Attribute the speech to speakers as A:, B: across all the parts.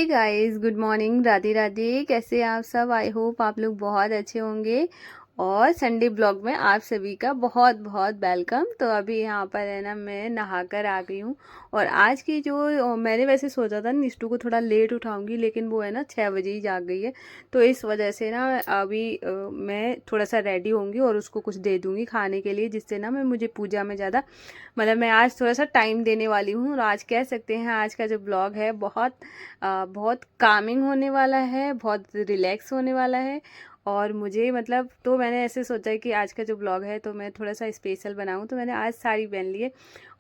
A: हे guys, good morning, Radhe Radhe. कैसे हैं आप सब? आई होप आप लोग बहुत अच्छे होंगे। और संडे ब्लॉग में आप सभी का बहुत बहुत वेलकम। तो अभी यहाँ पर है ना, मैं नहाकर आ गई हूँ। और आज की जो मैंने वैसे सोचा था निष्ठू को थोड़ा लेट उठाऊंगी, लेकिन वो है ना 6 बजे ही जाग गई है। तो इस वजह से ना अभी मैं थोड़ा सा रेडी होंगी और उसको कुछ दे दूँगी खाने के लिए, जिससे ना मैं मुझे पूजा में ज़्यादा मतलब मैं आज थोड़ा सा टाइम देने वाली हूँ। और आज कह सकते हैं आज का जो ब्लॉग है बहुत कामिंग होने वाला है, बहुत रिलैक्स होने वाला है। और मुझे मतलब तो मैंने ऐसे सोचा है कि आज का जो ब्लॉग है तो मैं थोड़ा सा स्पेशल बनाऊं। तो मैंने आज साड़ी पहन ली है।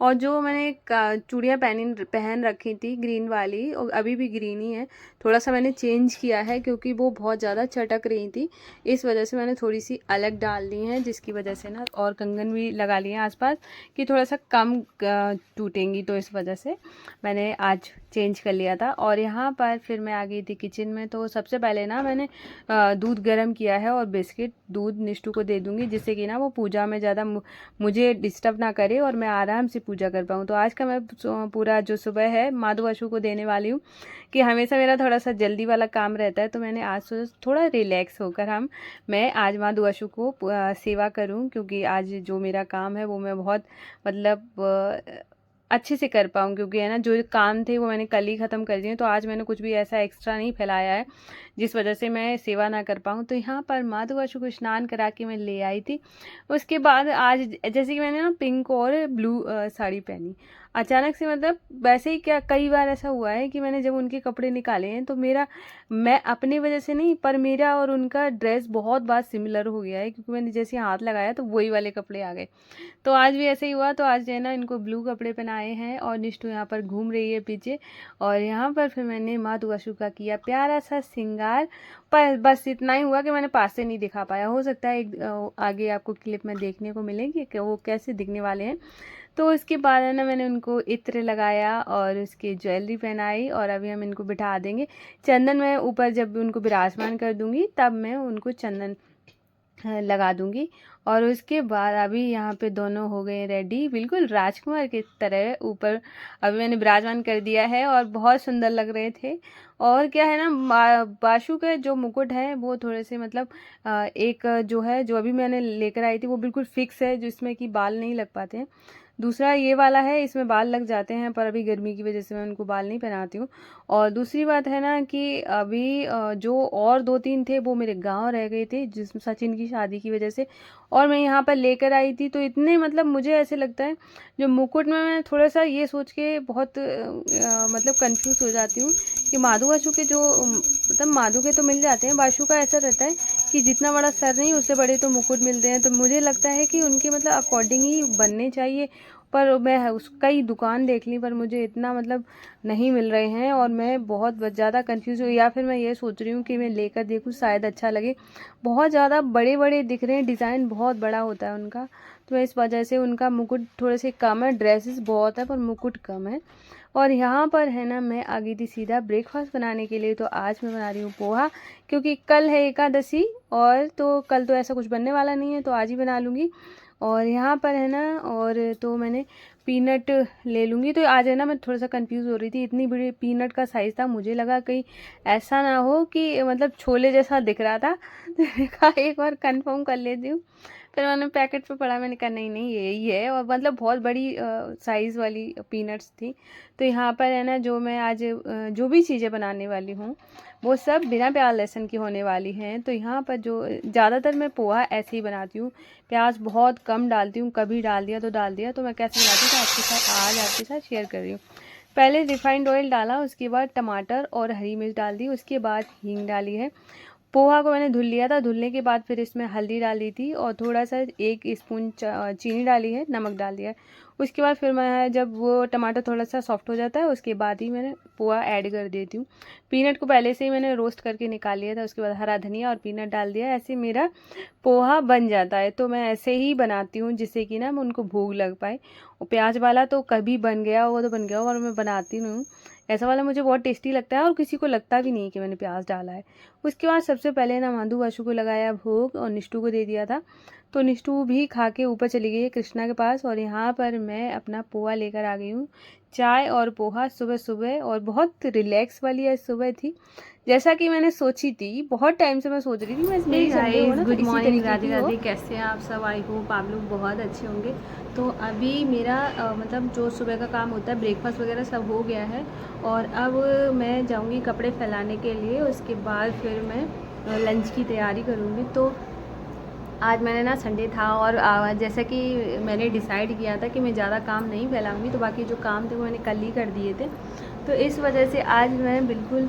A: और जो मैंने चूड़ियाँ पहन रखी थी ग्रीन वाली, और अभी भी ग्रीन ही है। थोड़ा सा मैंने चेंज किया है क्योंकि वो बहुत ज़्यादा चटक रही थी। इस वजह से मैंने थोड़ी सी अलग डाल दी है, जिसकी वजह से ना और कंगन भी लगा लिए हैं आसपास कि थोड़ा सा कम टूटेंगी। तो इस वजह से मैंने आज चेंज कर लिया था। और यहाँ पर फिर मैं आ गई थी किचन में। तो सबसे पहले ना मैंने दूध गर्म किया है और बिस्किट दूध निष्ठू को दे दूंगी, जिससे कि ना वो पूजा में ज़्यादा मुझे डिस्टर्ब ना करे और मैं आराम से पूजा कर पाऊँ। तो आज का मैं पूरा जो सुबह है माधु अशु को देने वाली हूँ, कि हमेशा मेरा थोड़ा सा जल्दी वाला काम रहता है। तो मैंने आज सोचा थोड़ा रिलैक्स होकर मैं आज माधु अशु को सेवा करूँ, क्योंकि आज जो मेरा काम है वो मैं बहुत मतलब अच्छे से कर पाऊँ। क्योंकि है ना जो काम थे वो मैंने कल ही ख़त्म कर दिए। तो आज मैंने कुछ भी ऐसा एक्स्ट्रा नहीं फैलाया है जिस वजह से मैं सेवा ना कर पाऊँ। तो यहाँ पर माधु अशु को स्नान करा के मैं ले आई थी। उसके बाद आज जैसे कि मैंने ना पिंक और ब्लू साड़ी पहनी अचानक से। मतलब वैसे ही क्या कई बार ऐसा हुआ है कि मैंने जब उनके कपड़े निकाले हैं तो मैं अपनी वजह से नहीं, पर मेरा और उनका ड्रेस बहुत बार सिमिलर हो गया है, क्योंकि मैंने जैसे हाथ लगाया तो वही वाले कपड़े आ गए। तो आज भी ऐसे ही हुआ। तो आज जो है ना इनको ब्लू कपड़े पहनाए हैं और निष्ठू यहाँ पर घूम रही है पीछे। और यहाँ पर फिर मैंने माधु अशु का किया प्यारा सा श्रृंगार। पर बस इतना ही हुआ कि मैंने पास से नहीं दिखा पाया। हो सकता है आगे आपको क्लिप में देखने को मिलेगी कि वो कैसे दिखने वाले हैं। तो उसके बाद है ना मैंने उनको इत्र लगाया और उसकी ज्वेलरी पहनाई। और अभी हम इनको बिठा देंगे। चंदन मैं ऊपर जब उनको विराजमान कर दूंगी तब मैं उनको चंदन लगा दूंगी। और उसके बाद अभी यहाँ पे दोनों हो गए रेडी, बिल्कुल राजकुमार की तरह ऊपर अभी मैंने विराजमान कर दिया है और बहुत सुंदर लग रहे थे। और क्या है ना बाशु के जो मुकुट है वो थोड़े से मतलब एक जो है जो अभी मैंने लेकर आई थी वो बिल्कुल फिक्स है, जिसमें कि बाल नहीं लग पाते हैं। दूसरा ये वाला है, इसमें बाल लग जाते हैं, पर अभी गर्मी की वजह से मैं उनको बाल नहीं पहनाती हूँ। और दूसरी बात है ना कि अभी जो और 2-3 थे वो मेरे गांव रह गए थे, जिसमें सचिन की शादी की वजह से। और मैं यहाँ पर लेकर आई थी। तो इतने मतलब मुझे ऐसे लगता है जो मुकुट में मैं थोड़ा सा ये सोच के बहुत मतलब कंफ्यूज हो जाती हूँ कि माधु वाशु के जो मतलब माधु के तो मिल जाते हैं, वाशु का ऐसा रहता है कि जितना बड़ा सर नहीं उससे बड़े तो मुकुट मिलते हैं। तो मुझे लगता है कि उनके मतलब अकॉर्डिंग ही बनने चाहिए। पर मैं उसका ही दुकान देख ली, पर मुझे इतना मतलब नहीं मिल रहे हैं और मैं बहुत ज़्यादा कंफ्यूज हुई। या फिर मैं ये सोच रही हूँ कि मैं लेकर देखूँ, शायद अच्छा लगे। बहुत ज़्यादा बड़े बड़े दिख रहे हैं, डिज़ाइन बहुत बड़ा होता है उनका। तो इस वजह से उनका मुकुट थोड़े से कम है, ड्रेसेस बहुत है पर मुकुट कम है। और यहाँ पर है ना मैं आ गई थी सीधा ब्रेकफास्ट बनाने के लिए। तो आज मैं बना रही हूँ पोहा, क्योंकि कल है एकादशी। और तो कल तो ऐसा कुछ बनने वाला नहीं है, तो आज ही बना लूँगी। और यहाँ पर है ना और तो मैंने पीनट ले लूँगी। तो आज है ना मैं थोड़ा सा कंफ्यूज हो रही थी, इतनी बड़ी पीनट का साइज़ था, मुझे लगा कहीं ऐसा ना हो कि मतलब छोले जैसा दिख रहा था। तो मैंने कहा एक बार कंफर्म कर लेती हूँ। फिर मैंने पैकेट पे पढ़ा, मैंने कहा नहीं नहीं यही है। और मतलब बहुत बड़ी साइज़ वाली पीनट्स थी। तो यहाँ पर है ना जो मैं आज जो भी चीज़ें बनाने वाली हूँ वो सब बिना प्याज लहसुन की होने वाली हैं। तो यहाँ पर जो ज़्यादातर मैं पोहा ऐसे ही बनाती हूँ, प्याज बहुत कम डालती हूँ, कभी डाल दिया तो डाल दिया। तो मैं कैसे बनाती हूँ तो आपके साथ आज आपके साथ शेयर कर रही हूँ। पहले रिफाइंड ऑयल डाला, उसके बाद टमाटर और हरी मिर्च डाल दी, उसके बाद हींग डाली है। पोहा को मैंने धुल लिया था, धुलने के बाद फिर इसमें हल्दी डाली थी और थोड़ा सा 1 स्पून चीनी डाली है, नमक डाल दिया है। उसके बाद फिर मैं जब वो टमाटर थोड़ा सा सॉफ्ट हो जाता है उसके बाद ही मैंने पोहा ऐड कर देती हूँ। पीनट को पहले से ही मैंने रोस्ट करके निकाल लिया था, उसके बाद हरा धनिया और पीनट डाल दिया, ऐसे मेरा पोहा बन जाता है। तो मैं ऐसे ही बनाती हूँ जिससे कि ना उनको भूख लग पाए। और प्याज वाला तो कभी बन गया होगा तो बन गया होगा, और मैं बनाती हूँ ऐसा वाला, मुझे बहुत टेस्टी लगता है और किसी को लगता भी नहीं कि मैंने प्याज डाला है। उसके बाद सबसे पहले ना माधु वाशु को लगाया भोग और निष्ठू को दे दिया था। तो निष्ठू भी खा के ऊपर चली गई है कृष्णा के पास, और यहाँ पर मैं अपना पोहा लेकर आ गई हूँ। चाय और पोहा सुबह सुबह, और बहुत रिलैक्स वाली आज सुबह थी, जैसा कि मैंने सोची थी। बहुत टाइम से मैं सोच रही थी मैं मेरी संडे हो ना तो इसी तरीके की हो। कैसे हैं आप सब? आई होप आप लोग बहुत अच्छे होंगे। तो अभी मेरा मतलब जो सुबह का काम होता है, ब्रेकफास्ट वगैरह सब हो गया है, और अब मैं जाऊंगी कपड़े फैलाने के लिए। उसके बाद फिर मैं लंच की तैयारी करूँगी। तो आज मैंने ना संडे था, और जैसा कि मैंने डिसाइड किया था कि मैं ज़्यादा काम नहीं फैलाऊंगी, तो बाकी जो काम थे वो मैंने कल ही कर दिए थे। तो इस वजह से आज मैं बिल्कुल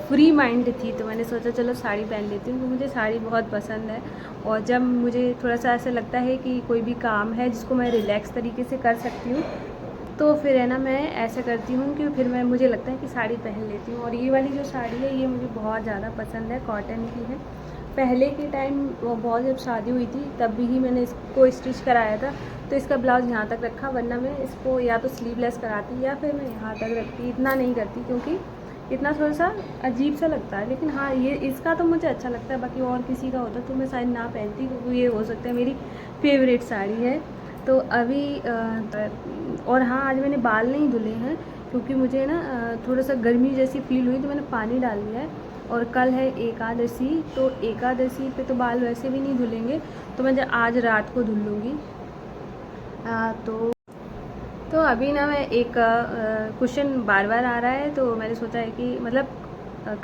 A: फ्री माइंड थी, तो मैंने सोचा चलो साड़ी पहन लेती हूँ, क्योंकि मुझे साड़ी बहुत पसंद है। और जब मुझे थोड़ा सा ऐसा लगता है कि कोई भी काम है जिसको मैं रिलैक्स तरीके से कर सकती हूँ, तो फिर है ना मैं ऐसा करती हूँ कि फिर मुझे लगता है कि साड़ी पहन लेती हूँ। और ये वाली जो साड़ी है ये मुझे बहुत ज़्यादा पसंद है, कॉटन की है। पहले के टाइम बहुत जब शादी हुई थी तब भी ही मैंने इसको स्टिच कराया था, तो इसका ब्लाउज़ यहाँ तक रखा, वरना मैं इसको या तो स्लीवलेस कराती या फिर मैं यहाँ तक रखती। इतना नहीं करती क्योंकि इतना थोड़ा सा अजीब सा लगता है। लेकिन हाँ, ये इसका तो मुझे अच्छा लगता है, बाकी और किसी का होता तो मैं शायद ना पहनती, क्योंकि ये हो सकता है मेरी फेवरेट साड़ी है। तो अभी और हाँ, आज मैंने बाल नहीं धुले हैं क्योंकि मुझे ना थोड़ा सा गर्मी जैसी फील हुई, तो मैंने पानी डाल दिया है। और कल है एकादशी, तो एकादशी पे तो बाल वैसे भी नहीं धुलेंगे, तो मैं आज रात को धुल लूँगी। तो अभी ना मैं एक क्वेश्चन बार बार आ रहा है, तो मैंने सोचा है कि मतलब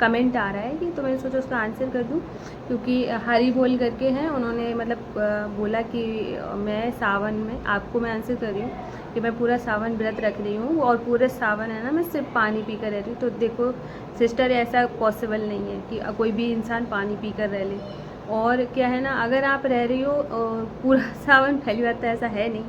A: कमेंट आ रहा है कि, तो मैंने सोचा उसका आंसर कर दूं, क्योंकि हरी बोल करके हैं उन्होंने मतलब बोला कि मैं सावन में, आपको मैं आंसर कर रही हूँ कि मैं पूरा सावन व्रत रख रही हूँ, और पूरे सावन है ना मैं सिर्फ पानी पी कर रह रही हूँ। तो देखो सिस्टर, ऐसा पॉसिबल नहीं है कि कोई भी इंसान पानी पी कर रह ले। और क्या है ना, अगर आप रह रही हो पूरा सावन, पहली बात तो ऐसा है नहीं,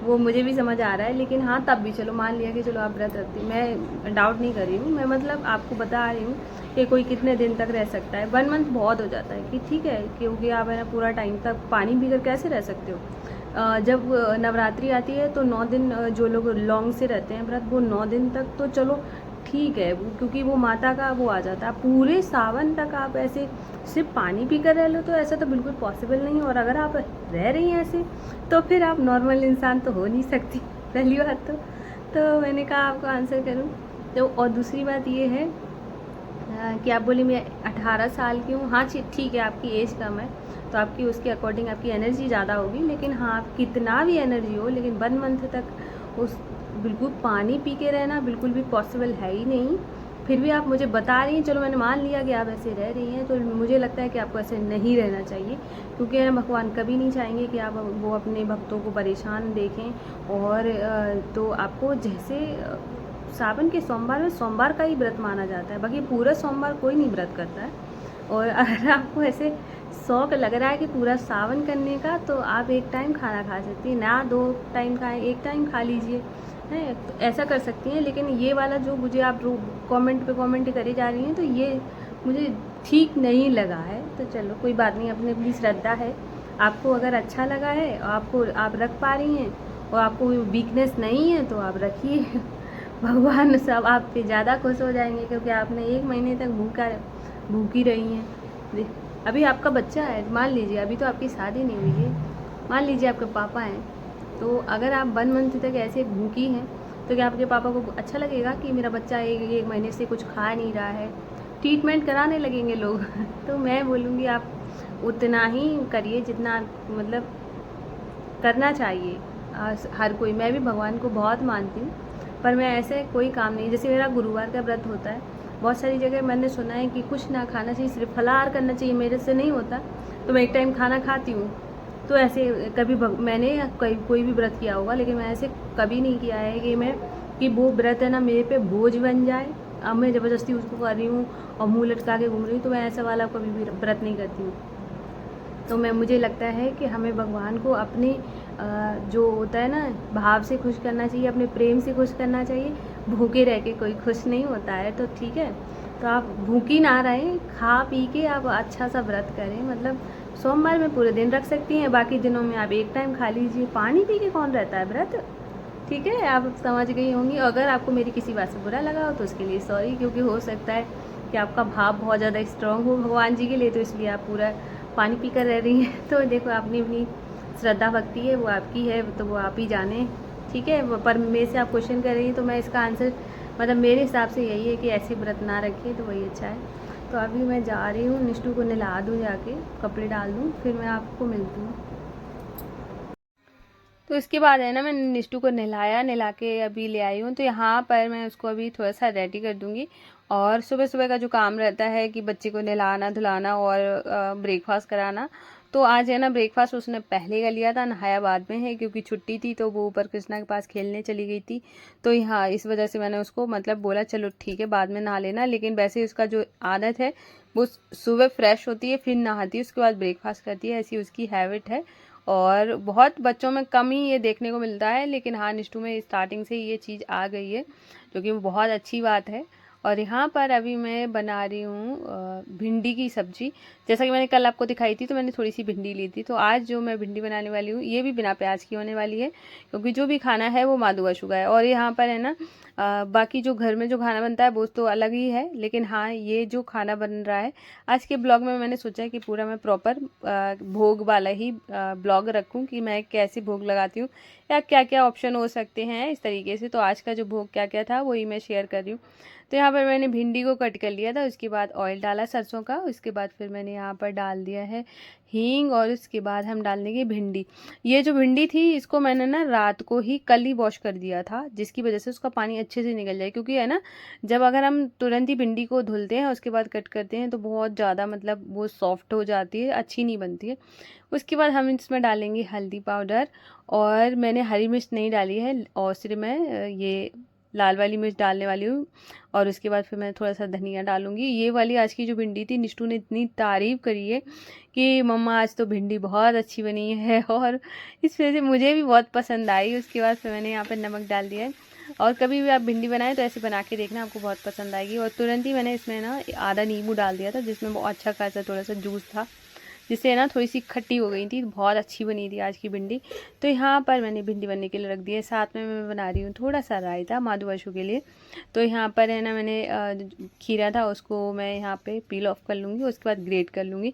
A: वो मुझे भी समझ आ रहा है, लेकिन हाँ तब भी चलो मान लिया कि चलो आप व्रत रखती, मैं डाउट नहीं कर रही हूँ, मैं मतलब आपको बता रही हूँ कि कोई कितने दिन तक रह सकता है। 1 मंथ बहुत हो जाता है कि ठीक है, क्योंकि आप है ना पूरा टाइम तक पानी पीकर कैसे रह सकते हो। जब नवरात्रि आती है तो 9 दिन जो लोग लॉन्ग से रहते हैं व्रत, वो 9 दिन तक तो चलो ठीक है, क्योंकि वो माता का वो आ जाता है। पूरे सावन तक आप ऐसे सिर्फ पानी पी कर रह लो, तो ऐसा तो बिल्कुल पॉसिबल नहीं है। और अगर आप रह रही हैं ऐसे, तो फिर आप नॉर्मल इंसान तो हो नहीं सकती, पहली बात तो मैंने कहा आपको आंसर करूं। तो और दूसरी बात ये है कि आप बोली मैं 18 साल की हूँ। हाँ ठीक है, आपकी एज कम है, तो आपकी उसके अकॉर्डिंग आपकी एनर्जी ज़्यादा होगी, लेकिन हाँ आप कितना भी एनर्जी हो, लेकिन 1 मंथ तक उस बिल्कुल पानी पी के रहना बिल्कुल भी पॉसिबल है ही नहीं। फिर भी आप मुझे बता रही हैं, चलो मैंने मान लिया कि आप ऐसे रह रही हैं, तो मुझे लगता है कि आपको ऐसे नहीं रहना चाहिए, क्योंकि है ना भगवान कभी नहीं चाहेंगे कि आप वो अपने भक्तों को परेशान देखें। और तो आपको जैसे सावन के सोमवार में सोमवार का ही व्रत माना जाता है, बाकी पूरा सोमवार कोई नहीं व्रत करता है। और अगर आपको ऐसे शौक लग रहा है कि पूरा सावन करने का, तो आप एक टाइम खाना खा सकती हैं, ना 2 टाइम खाएं, एक टाइम खा लीजिए, है तो ऐसा कर सकती हैं। लेकिन ये वाला जो मुझे आप कमेंट पे कमेंट करी जा रही हैं, तो ये मुझे ठीक नहीं लगा है। तो चलो कोई बात नहीं, अपनी अपनी श्रद्धा है। आपको अगर अच्छा लगा है, आपको आप रख पा रही हैं और आपको वीकनेस नहीं है, तो आप रखिए। भगवान सब आप पे ज़्यादा खुश हो जाएंगे, क्योंकि आपने 1 महीने तक भूखी रही हैं। अभी आपका बच्चा है, मान लीजिए अभी तो आपकी शादी नहीं हुई है, मान लीजिए आपके पापा हैं, तो अगर आप 1 मंथ तक ऐसे भूखी हैं, तो क्या आपके पापा को अच्छा लगेगा कि मेरा बच्चा एक महीने से कुछ खा नहीं रहा है? ट्रीटमेंट कराने लगेंगे लोग। तो मैं बोलूँगी आप उतना ही करिए जितना मतलब करना चाहिए। हर कोई, मैं भी भगवान को बहुत मानती हूँ, पर मैं ऐसे कोई काम नहीं, जैसे मेरा गुरुवार का व्रत होता है, बहुत सारी जगह मैंने सुना है कि कुछ ना खाना चाहिए, सिर्फ फलाहार करना चाहिए, मेरे से नहीं होता, तो मैं एक टाइम खाना खाती हूँ। तो ऐसे कभी मैंने कोई भी व्रत किया होगा, लेकिन मैं ऐसे कभी नहीं किया है कि वो व्रत है ना मेरे पे बोझ बन जाए, अब मैं ज़बरदस्ती उसको कर रही हूँ और मुँह लटका के घूम रही हूँ, तो मैं ऐसा वाला कभी भी व्रत नहीं करती हूँ। तो मुझे लगता है कि हमें भगवान को अपने जो होता है ना भाव से खुश करना चाहिए, अपने प्रेम से खुश करना चाहिए। भूखे रह के कोई खुश नहीं होता है, तो ठीक है, तो आप भूखी ना रहें, खा पी के आप अच्छा सा व्रत करें। मतलब सोमवार में पूरे दिन रख सकती हैं, बाकी दिनों में आप एक टाइम खा लीजिए। पानी पी के कौन रहता है व्रत? ठीक है, आप समझ गई होंगी। अगर आपको मेरी किसी बात से बुरा लगा हो तो उसके लिए सॉरी, क्योंकि हो सकता है कि आपका भाव बहुत ज़्यादा स्ट्रॉन्ग हो भगवान जी के लिए, तो इसलिए आप पूरा पानी पी कर रह रही हैं। तो देखो अपनी अपनी श्रद्धा भक्ति है वो आपकी है, तो वो आप ही जाने, ठीक है। पर मेरे से आप क्वेश्चन कर रही हैं तो मैं इसका आंसर मतलब मेरे हिसाब से यही है कि ऐसे व्रत ना रखें तो वही अच्छा है। तो अभी मैं जा रही हूँ, निष्ठू को नहला दूँ, जाके कपड़े डाल दूँ, फिर मैं आपको मिलती हूँ। तो इसके बाद है ना, मैंने निष्ठू को नहला के अभी ले आई हूँ। तो यहाँ पर मैं उसको अभी थोड़ा सा रेडी कर दूँगी। और सुबह सुबह का जो काम रहता है कि बच्चे को नहलाना धुलाना और ब्रेकफास्ट कराना, तो आज है ना ब्रेकफास्ट उसने पहले कर लिया था, नहाया बाद में है क्योंकि छुट्टी थी, तो वो ऊपर कृष्णा के पास खेलने चली गई थी। तो यहाँ इस वजह से मैंने उसको मतलब बोला चलो ठीक है बाद में नहा लेना, लेकिन वैसे ही उसका जो आदत है वो सुबह फ्रेश होती है फिर नहाती है, उसके बाद ब्रेकफास्ट करती है, ऐसी उसकी हैबिट है। और बहुत बच्चों में कम ही ये देखने को मिलता है, लेकिन हाँ निष्ठू में स्टार्टिंग से ही ये चीज़ आ गई है, जो कि वो बहुत अच्छी बात है। और यहाँ पर अभी मैं बना रही हूँ भिंडी की सब्जी। जैसा कि मैंने कल आपको दिखाई थी, तो मैंने थोड़ी सी भिंडी ली थी। तो आज जो मैं भिंडी बनाने वाली हूँ ये भी बिना प्याज की होने वाली है, क्योंकि जो भी खाना है वो माधु आशु का है। और यहाँ पर है ना बाकी जो घर में जो खाना बनता है वो तो अलग ही है, लेकिन हाँ ये जो खाना बन रहा है आज के ब्लॉग में, मैंने सोचा है कि पूरा मैं प्रॉपर भोग वाला ही ब्लॉग रखूँ कि मैं कैसे भोग लगाती हूँ या क्या क्या ऑप्शन हो सकते हैं इस तरीके से। तो आज का जो भोग क्या क्या था वही मैं शेयर कर रही हूँ। तो यहाँ पर मैंने भिंडी को कट कर लिया था, उसके बाद ऑयल डाला सरसों का, उसके बाद फिर मैंने यहाँ पर डाल दिया है हींग, और उसके बाद हम डाल देंगे भिंडी। ये जो भिंडी थी इसको मैंने ना रात को ही कल ही वॉश कर दिया था, जिसकी वजह से उसका पानी अच्छे से निकल जाए, क्योंकि है ना जब अगर हम तुरंत ही भिंडी को धुलते हैं उसके बाद कट करते हैं तो बहुत ज़्यादा मतलब वो सॉफ्ट हो जाती है, अच्छी नहीं बनती है। उसके बाद हम इसमें डालेंगे हल्दी पाउडर, और मैंने हरी मिर्च नहीं डाली है, और सिर्फ मैं ये लाल वाली मिर्च डालने वाली हूँ। और उसके बाद फिर मैं थोड़ा सा धनिया डालूंगी। ये वाली आज की जो भिंडी थी निष्ठू ने इतनी तारीफ़ करी है कि मम्मा आज तो भिंडी बहुत अच्छी बनी है, और इस वजह से मुझे भी बहुत पसंद आई। उसके बाद फिर मैंने यहाँ पर नमक डाल दिया है। और कभी भी आप भिंडी बनाएं तो ऐसे बना के देखना, आपको बहुत पसंद आएगी। और तुरंत ही मैंने इसमें ना आधा नींबू डाल दिया था, जिसमें बहुत अच्छा खासा थोड़ा सा जूस था, जिससे ना थोड़ी सी खट्टी हो गई थी, बहुत अच्छी बनी थी आज की भिंडी। तो यहाँ पर मैंने भिंडी बनने के लिए रख दी है। साथ में मैं बना रही हूँ थोड़ा सा रायता माधु आशु के लिए। तो यहाँ पर है ना मैंने खीरा था उसको मैं यहाँ पे पील ऑफ कर लूँगी, उसके बाद ग्रेट कर लूँगी।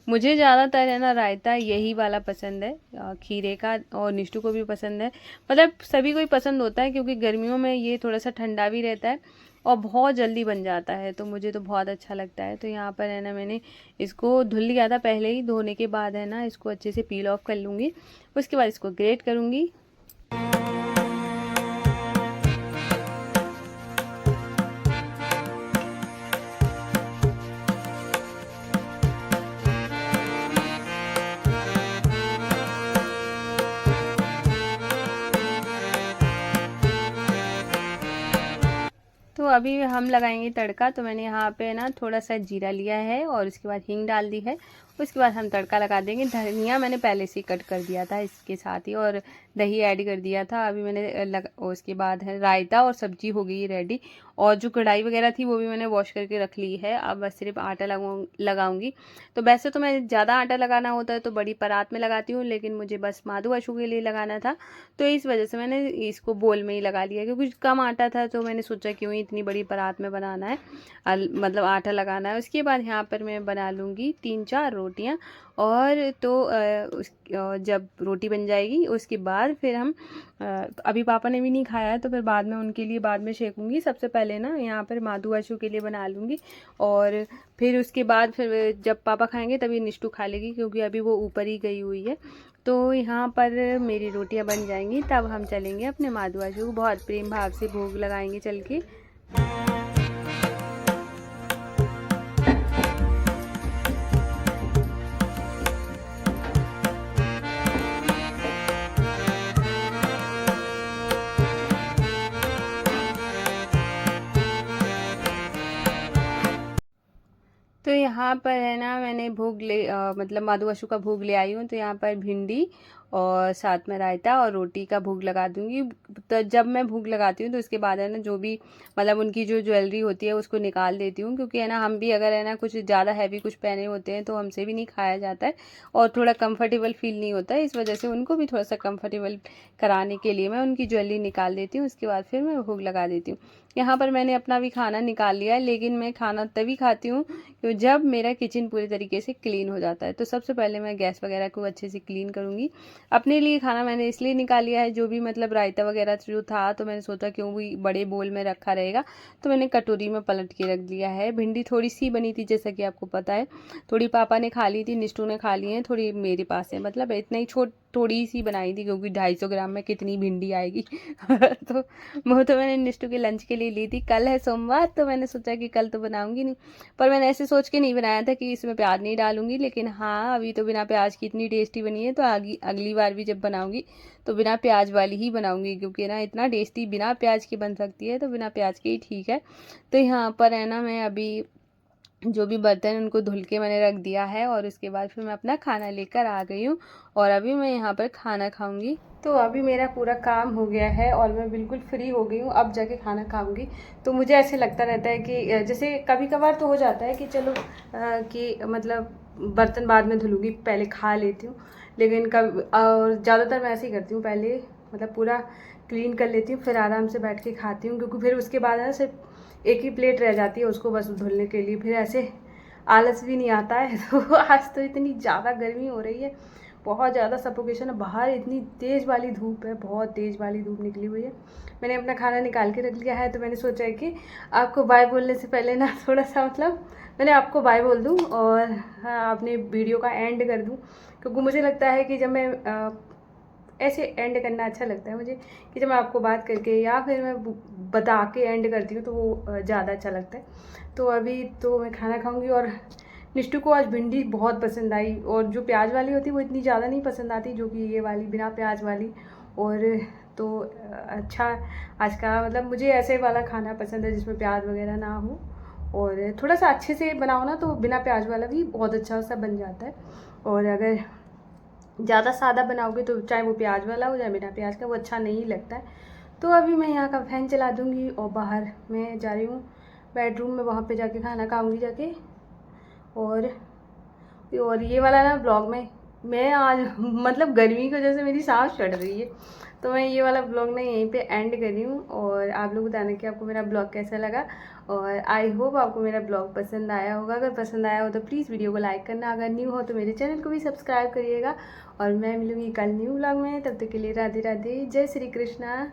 A: मुझे ज़्यादातर है ना रायता यही वाला पसंद है खीरे का, और निष्ठू को भी पसंद है, मतलब सभी को ही पसंद होता है, क्योंकि गर्मियों में ये थोड़ा सा ठंडा भी रहता है और बहुत जल्दी बन जाता है, तो मुझे तो बहुत अच्छा लगता है। तो यहाँ पर है ना मैंने इसको धुल लिया था पहले ही, धोने के बाद है ना इसको अच्छे से पील ऑफ कर लूँगी, उसके बाद इसको ग्रेट करूँगी। तो अभी हम लगाएंगे तड़का। तो मैंने यहाँ पे ना थोड़ा सा जीरा लिया है और उसके बाद हींग डाल दी है। उसके बाद हम तड़का लगा देंगे। धनिया मैंने पहले से कट कर दिया था इसके साथ ही, और दही ऐड कर दिया था। अभी मैंने उसके बाद है रायता और सब्जी हो गई रेडी। और जो कढ़ाई वगैरह थी वो भी मैंने वॉश करके रख ली है। अब बस सिर्फ आटा लगाऊंगी। तो वैसे तो मैं ज़्यादा आटा लगाना होता है तो बड़ी परात में लगाती हूँ, लेकिन मुझे बस माधु आशु के लिए लगाना था, तो इस वजह से मैंने इसको बोल में ही लगा लिया, क्योंकि कम आटा था तो मैंने सोचा क्यों ही इतनी बड़ी परात में बनाना है, मतलब आटा लगाना है। उसके बाद यहाँ पर मैं बना लूँगी 3-4 रोटियाँ। और तो जब रोटी बन जाएगी उसके बाद फिर हम अभी पापा ने भी नहीं खाया है तो फिर बाद में उनके लिए बाद में सेकूँगी। सबसे पहले ना यहाँ पर माधु आशु के लिए बना लूँगी, और फिर उसके बाद फिर जब पापा खाएंगे तभी निष्ठू खा लेगी, क्योंकि अभी वो ऊपर ही गई हुई है। तो यहाँ पर मेरी रोटियाँ बन जाएंगी, तब हम चलेंगे अपने माधु आशु को बहुत प्रेम भाव से भोग लगाएंगे चल के। तो यहाँ पर है ना मैंने भोग मतलब माधु आशु का भोग ले आई हूँ। तो यहाँ पर भिंडी और साथ में रायता और रोटी का भोग लगा दूँगी। तो जब मैं भोग लगाती हूँ तो उसके बाद है ना जो भी मतलब उनकी जो ज्वेलरी होती है उसको निकाल देती हूँ, क्योंकि है ना हम भी अगर है ना कुछ ज़्यादा हैवी कुछ पहने होते हैं तो हमसे भी नहीं खाया जाता है और थोड़ा कंफर्टेबल फील नहीं होता है। इस वजह से उनको भी थोड़ा सा कंफर्टेबल कराने के लिए मैं उनकी ज्वेलरी निकाल देती हूँ। उसके बाद फिर मैं भोग लगा देती हूँ। यहाँ पर मैंने अपना भी खाना निकाल लिया है, लेकिन मैं खाना तभी खाती हूँ कि जब मेरा किचन पूरी तरीके से क्लीन हो जाता है। तो सबसे पहले मैं गैस वगैरह को अच्छे से क्लीन करूँगी। अपने लिए खाना मैंने इसलिए निकाल लिया है, जो भी मतलब रायता वगैरह जो था, तो मैंने सोचा क्यों भी बड़े बोल में रखा रहेगा, तो मैंने कटोरी में पलट के रख दिया है। भिंडी थोड़ी सी बनी थी, जैसा कि आपको पता है। थोड़ी पापा ने खा ली थी, निष्ठू ने खा ली है, थोड़ी मेरे पास है, मतलब इतना ही थोड़ी सी बनाई थी, क्योंकि 250 ग्राम में कितनी भिंडी आएगी। तो वो तो मैंने निष्ठू के लंच के लिए ली थी। कल है सोमवार, तो मैंने सोचा कि कल तो बनाऊंगी नहीं, पर मैंने ऐसे सोच के नहीं बनाया था कि इसमें प्याज नहीं डालूंगी। लेकिन हाँ, अभी तो बिना प्याज की इतनी टेस्टी बनी है, तो अगली बार भी जब बनाऊंगी तो बिना प्याज वाली ही बनाऊंगी, क्योंकि ना इतना टेस्टी बिना प्याज की बन सकती है, तो बिना प्याज की ही ठीक है। तो यहाँ पर है ना, मैं अभी जो भी बर्तन उनको धुल के मैंने रख दिया है, और उसके बाद फिर मैं अपना खाना लेकर आ गई हूँ, और अभी मैं यहाँ पर खाना खाऊंगी। तो अभी मेरा पूरा काम हो गया है और मैं बिल्कुल फ्री हो गई हूँ, अब जाके खाना खाऊंगी। तो मुझे ऐसे लगता रहता है कि जैसे कभी कभार तो हो जाता है कि चलो कि मतलब बर्तन बाद में धुलूँगी, पहले खा लेती हूँ। लेकिन कब और ज़्यादातर मैं ऐसे ही करती हूँ, पहले मतलब पूरा क्लीन कर लेती हूँ, फिर आराम से बैठ के खाती हूँ, क्योंकि फिर उसके बाद है ना सिर्फ एक ही प्लेट रह जाती है उसको बस धुलने के लिए, फिर ऐसे आलस भी नहीं आता है। तो आज तो इतनी ज़्यादा गर्मी हो रही है, बहुत ज़्यादा सफोकेशन है बाहर, इतनी तेज़ वाली धूप है, बहुत तेज़ वाली धूप निकली हुई है। मैंने अपना खाना निकाल के रख लिया है, तो मैंने सोचा है कि आपको बाय बोलने से पहले ना थोड़ा सा मतलब मैंने आपको बाय बोल दूँ, और हाँ, अपने वीडियो का एंड कर दूँ, क्योंकि मुझे लगता है कि जब मैं ऐसे एंड करना अच्छा लगता है मुझे, कि जब मैं आपको बात करके या फिर मैं बता के एंड करती हूँ, तो वो ज़्यादा अच्छा लगता है। तो अभी तो मैं खाना खाऊंगी, और निष्ठू को आज भिंडी बहुत पसंद आई, और जो प्याज वाली होती है वो इतनी ज़्यादा नहीं पसंद आती, जो कि ये वाली बिना प्याज वाली। और तो अच्छा, आज का मतलब मुझे ऐसे वाला खाना पसंद है जिसमें प्याज वगैरह ना हो, और थोड़ा सा अच्छे से बनाओ ना, तो बिना प्याज वाला भी बहुत अच्छा सा बन जाता है। और अगर ज़्यादा सादा बनाओगे तो चाहे वो प्याज वाला हो, चाहे बिना प्याज का, वो अच्छा नहीं लगता है। तो अभी मैं यहाँ का फैन चला दूँगी, और बाहर मैं जा रही हूँ बेडरूम में, वहाँ पे जाके खाना खाऊंगी जाके। और ये वाला ना ब्लॉग में मैं आज मतलब गर्मी की वजह से मेरी सांस चढ़ रही है, तो मैं ये वाला ब्लॉग ना यहीं पे एंड कर रही हूँ। और आप लोग बताना कि आपको मेरा ब्लॉग कैसा लगा, और आई होप आपको मेरा ब्लॉग पसंद आया होगा। अगर पसंद आया हो तो प्लीज़ वीडियो को लाइक करना, अगर न्यू हो तो मेरे चैनल को भी सब्सक्राइब करिएगा। और मैं मिलूँगी कल न्यू ब्लॉग में, तब तक के लिए राधे राधे, जय श्री कृष्णा।